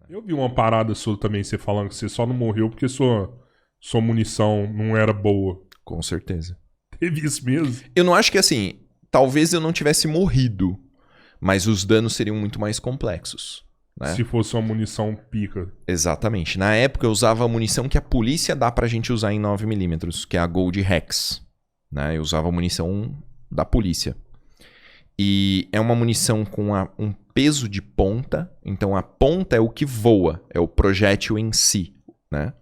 Eu vi uma parada sua também, você falando que você só não morreu porque sua munição não era boa. Com certeza. Teve isso mesmo? Eu não acho que assim, talvez eu não tivesse morrido, mas os danos seriam muito mais complexos. Né? Se fosse uma munição pica. Exatamente. Na época eu usava a munição que a polícia dá pra gente usar em 9mm, que é a Gold Rex. Né? Eu usava a munição da polícia. E é uma munição com um peso de ponta. Então a ponta é o que voa, é o projétil em si. Né?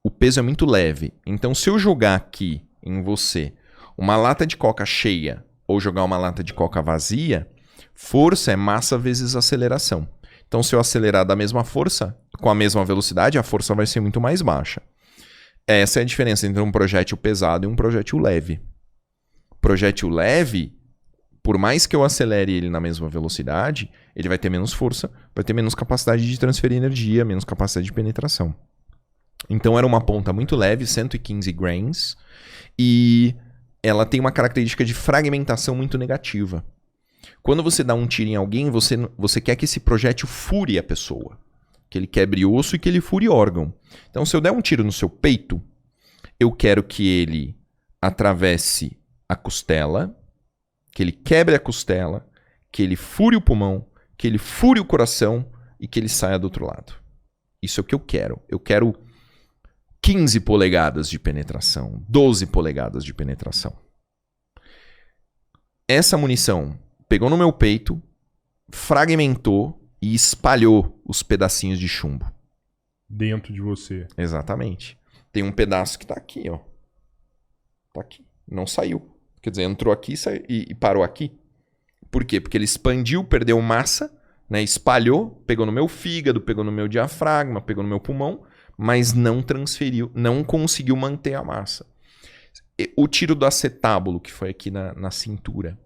O peso é muito leve. Então se eu jogar aqui em você uma lata de coca cheia ou jogar uma lata de coca vazia, força é massa vezes aceleração. Então, se eu acelerar da mesma força, com a mesma velocidade, a força vai ser muito mais baixa. Essa é a diferença entre um projétil pesado e um projétil leve. Projétil leve, por mais que eu acelere ele na mesma velocidade, ele vai ter menos força, vai ter menos capacidade de transferir energia, menos capacidade de penetração. Então, era uma ponta muito leve, 115 grains, e ela tem uma característica de fragmentação muito negativa. Quando você dá um tiro em alguém, você quer que esse projétil fure a pessoa. Que ele quebre osso e que ele fure órgão. Então, se eu der um tiro no seu peito, eu quero que ele atravesse a costela, que ele quebre a costela, que ele fure o pulmão, que ele fure o coração e que ele saia do outro lado. Isso é o que eu quero. Eu quero 15 polegadas de penetração, 12 polegadas de penetração. Essa munição pegou no meu peito, fragmentou e espalhou os pedacinhos de chumbo. Dentro de você. Exatamente. Tem um pedaço que tá aqui, ó. Tá aqui. Não saiu. Quer dizer, entrou aqui e parou aqui. Por quê? Porque ele expandiu, perdeu massa, né? Espalhou, pegou no meu fígado, pegou no meu diafragma, pegou no meu pulmão, mas não transferiu, não conseguiu manter a massa. O tiro do acetábulo, que foi aqui na cintura,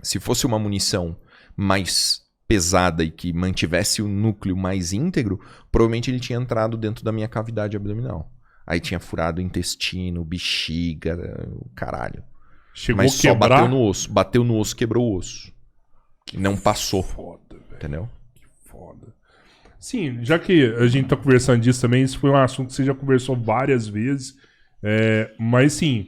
se fosse uma munição mais pesada e que mantivesse o núcleo mais íntegro, provavelmente ele tinha entrado dentro da minha cavidade abdominal. Aí tinha furado o intestino, bexiga, o caralho. Chegou Mas a só quebrar? bateu no osso. Bateu no osso, quebrou o osso. Não passou. Foda, velho. Entendeu? Que foda. Sim, já que a gente tá conversando disso também, isso foi um assunto que você já conversou várias vezes. Mas sim,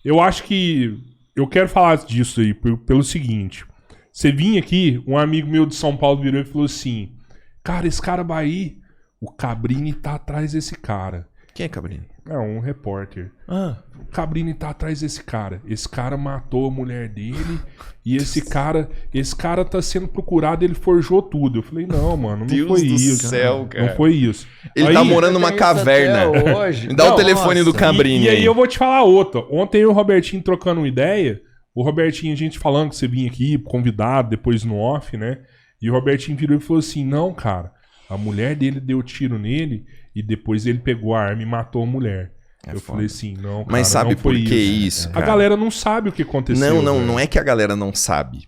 eu acho que eu quero falar disso aí pelo seguinte. Você vinha aqui, um amigo meu de São Paulo virou e falou assim: cara, esse cara vai aí, o Cabrini tá atrás desse cara. Quem é Cabrini? É um repórter. Ah, O Cabrini tá atrás desse cara. Esse cara matou a mulher dele e esse cara tá sendo procurado, ele forjou tudo. Eu falei, não, mano, não Deus foi do isso. céu, cara. Não foi isso. ele Aí- tá morando numa Tem isso caverna. até hoje. Me dá o Não, telefone do nossa. Cabrini E aí aí. eu vou te falar outra. Ontem eu e o Robertinho trocando uma ideia. O Robertinho, a gente falando que você vinha aqui, convidado, depois no off, né? E o Robertinho virou e falou assim: não, cara, a mulher dele deu tiro nele e depois ele pegou a arma e matou a mulher. Eu foda. falei assim, não, cara, Mas sabe não foi por que isso, A cara? galera não sabe o que aconteceu. Não é que a galera não sabe.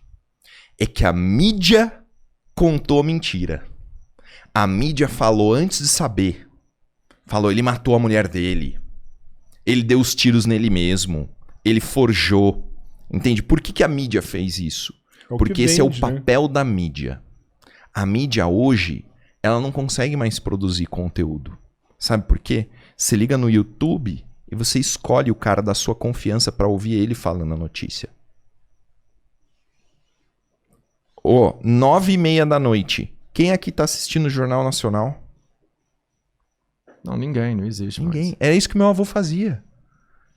É que a mídia contou mentira. A mídia falou antes de saber. Falou, ele matou a mulher dele. Ele deu os tiros nele mesmo. Ele forjou. Entende? Por que a mídia fez isso? É o que Porque esse é o vende, né? papel da mídia. A mídia hoje, ela não consegue mais produzir conteúdo. Sabe por quê? Você liga no YouTube e você escolhe o cara da sua confiança pra ouvir ele falando a notícia. 9h30 da noite. Quem aqui tá assistindo o Jornal Nacional? Não, ninguém, não existe Ninguém. Era isso que meu avô fazia.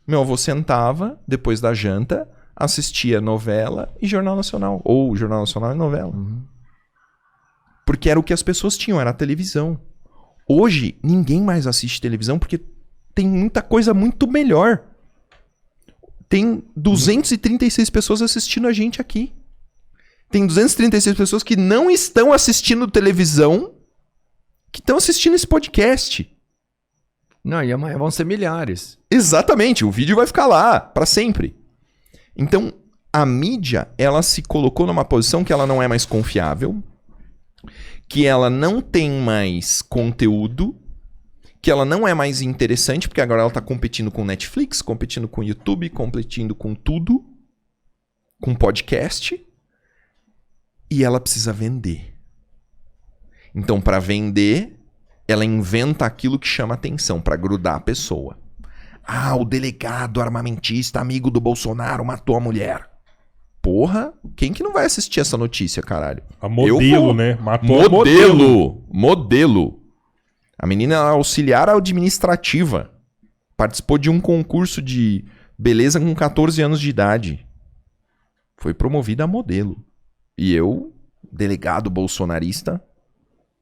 Meu avô sentava, depois da janta, assistia novela e Jornal Nacional. Ou Jornal Nacional e novela. Porque era o que as pessoas tinham, era a televisão. Hoje, ninguém mais assiste televisão porque tem muita coisa muito melhor. Tem 236 pessoas assistindo a gente aqui. Tem 236 pessoas que não estão assistindo televisão, que estão assistindo esse podcast. Não, e amanhã vão ser milhares. Exatamente, o vídeo vai ficar lá para sempre. Então, a mídia, ela se colocou numa posição que ela não é mais confiável, que ela não tem mais conteúdo, que ela não é mais interessante, porque agora ela tá competindo com Netflix, competindo com YouTube, competindo com tudo, com podcast, e ela precisa vender. Então, para vender, ela inventa aquilo que chama atenção, para grudar a pessoa. Ah, o delegado armamentista, amigo do Bolsonaro, matou a mulher. Porra, quem que não vai assistir essa notícia, caralho? A modelo, né? Matou a Modelo. A menina era auxiliar administrativa. Participou de um concurso de beleza com 14 anos de idade. Foi promovida a modelo. E eu, delegado bolsonarista,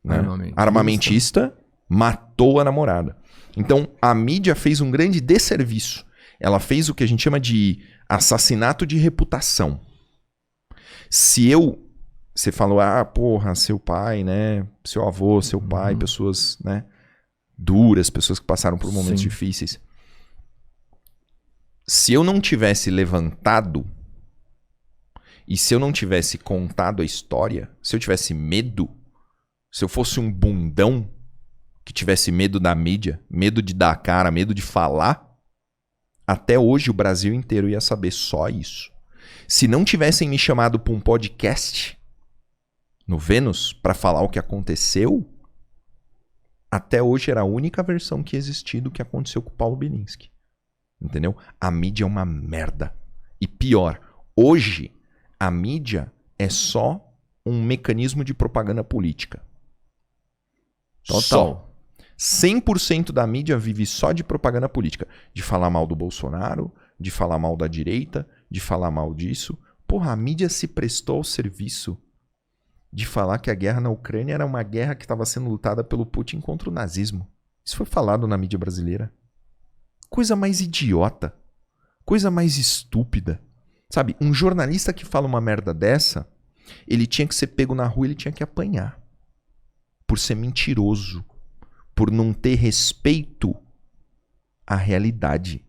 né? Armamentista, matou a namorada. Então, a mídia fez um grande desserviço. Ela fez o que a gente chama de assassinato de reputação. Você falou, porra, seu pai, né? Seu avô, seu pai, pessoas, né? Duras, pessoas que passaram por momentos difíceis. Se eu não tivesse levantado e se eu não tivesse contado a história, se eu tivesse medo, se eu fosse um bundão que tivesse medo da mídia, medo de dar a cara, medo de falar, até hoje o Brasil inteiro ia saber só isso. Se não tivessem me chamado para um podcast no Vênus para falar o que aconteceu, até hoje era a única versão que existia do que aconteceu com o Paulo Bilinski. Entendeu? A mídia é uma merda. E pior, hoje a mídia é só um mecanismo de propaganda política. Total. Só. 100% da mídia vive só de propaganda política. De falar mal do Bolsonaro, de falar mal da direita, de falar mal disso. Porra, a mídia se prestou ao serviço de falar que a guerra na Ucrânia era uma guerra que estava sendo lutada pelo Putin contra o nazismo. Isso foi falado na mídia brasileira. Coisa mais idiota. Coisa mais estúpida. Sabe, um jornalista que fala uma merda dessa, ele tinha que ser pego na rua, ele tinha que apanhar. Por ser mentiroso. Por não ter respeito à realidade.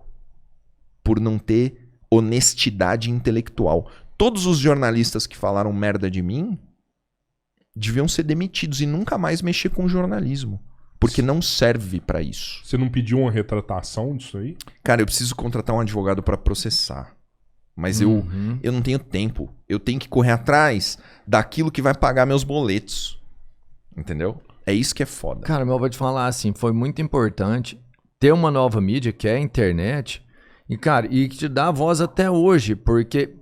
Por não ter honestidade intelectual. Todos os jornalistas que falaram merda de mim deviam ser demitidos e nunca mais mexer com jornalismo. Porque não serve pra isso. Você não pediu uma retratação disso aí? Cara, eu preciso contratar um advogado pra processar. Mas eu não tenho tempo. Eu tenho que correr atrás daquilo que vai pagar meus boletos. Entendeu? É isso que é foda. Cara, mas eu vou te falar assim, foi muito importante ter uma nova mídia, que é a internet, e, cara, e que te dá voz até hoje, porque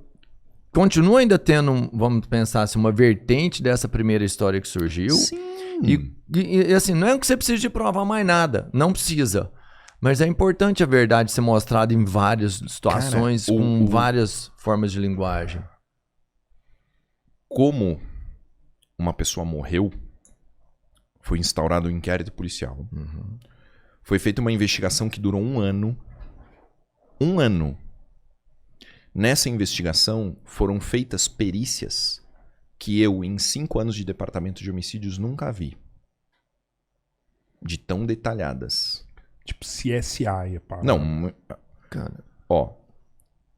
continua ainda tendo, vamos pensar assim, uma vertente dessa primeira história que surgiu. Sim. E assim, não é que você precisa de provar mais nada, não precisa. Mas é importante a verdade ser mostrada em várias situações, cara, com várias formas de linguagem. Como uma pessoa morreu, foi instaurado um inquérito policial. Foi feita uma investigação que durou 1 ano. 1 ano. Nessa investigação foram feitas perícias que eu, em 5 anos de departamento de homicídios, nunca vi. De tão detalhadas. Tipo CSI, pá. Não, cara. Ó,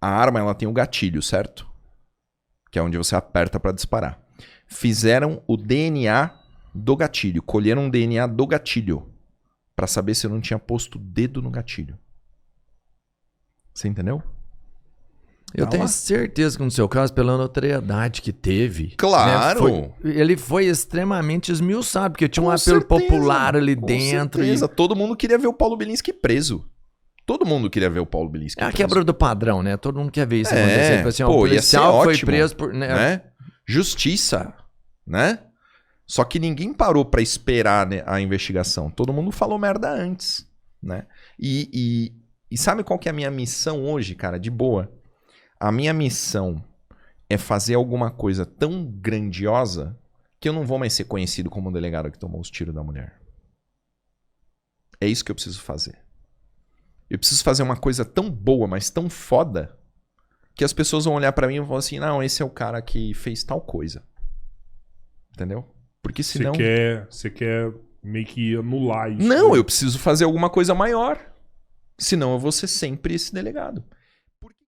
a arma ela tem o gatilho, certo? Que é onde você aperta pra disparar. Fizeram o DNA do gatilho, colheram o DNA do gatilho pra saber se eu não tinha posto o dedo no gatilho. Você entendeu? Eu tenho certeza que no seu caso, pela notoriedade que teve... Claro! Né, ele foi extremamente esmiuçado, porque tinha um apelo popular ali dentro. Certeza. Todo mundo queria ver o Paulo Bilinski preso. Todo mundo queria ver o Paulo Bilinski preso. É a quebra do padrão, né? Todo mundo quer ver isso acontecer. Tipo assim, o policial foi preso por... Né? Justiça, né? Só que ninguém parou pra esperar, né, a investigação. Todo mundo falou merda antes, né? E sabe qual que é a minha missão hoje, cara? De boa. A minha missão é fazer alguma coisa tão grandiosa que eu não vou mais ser conhecido como o delegado que tomou os tiros da mulher. É isso que eu preciso fazer. Eu preciso fazer uma coisa tão boa, mas tão foda, que as pessoas vão olhar pra mim e vão falar assim, não, esse é o cara que fez tal coisa. Entendeu? Porque senão... Você quer meio que anular isso. Não, eu preciso fazer alguma coisa maior. Senão eu vou ser sempre esse delegado.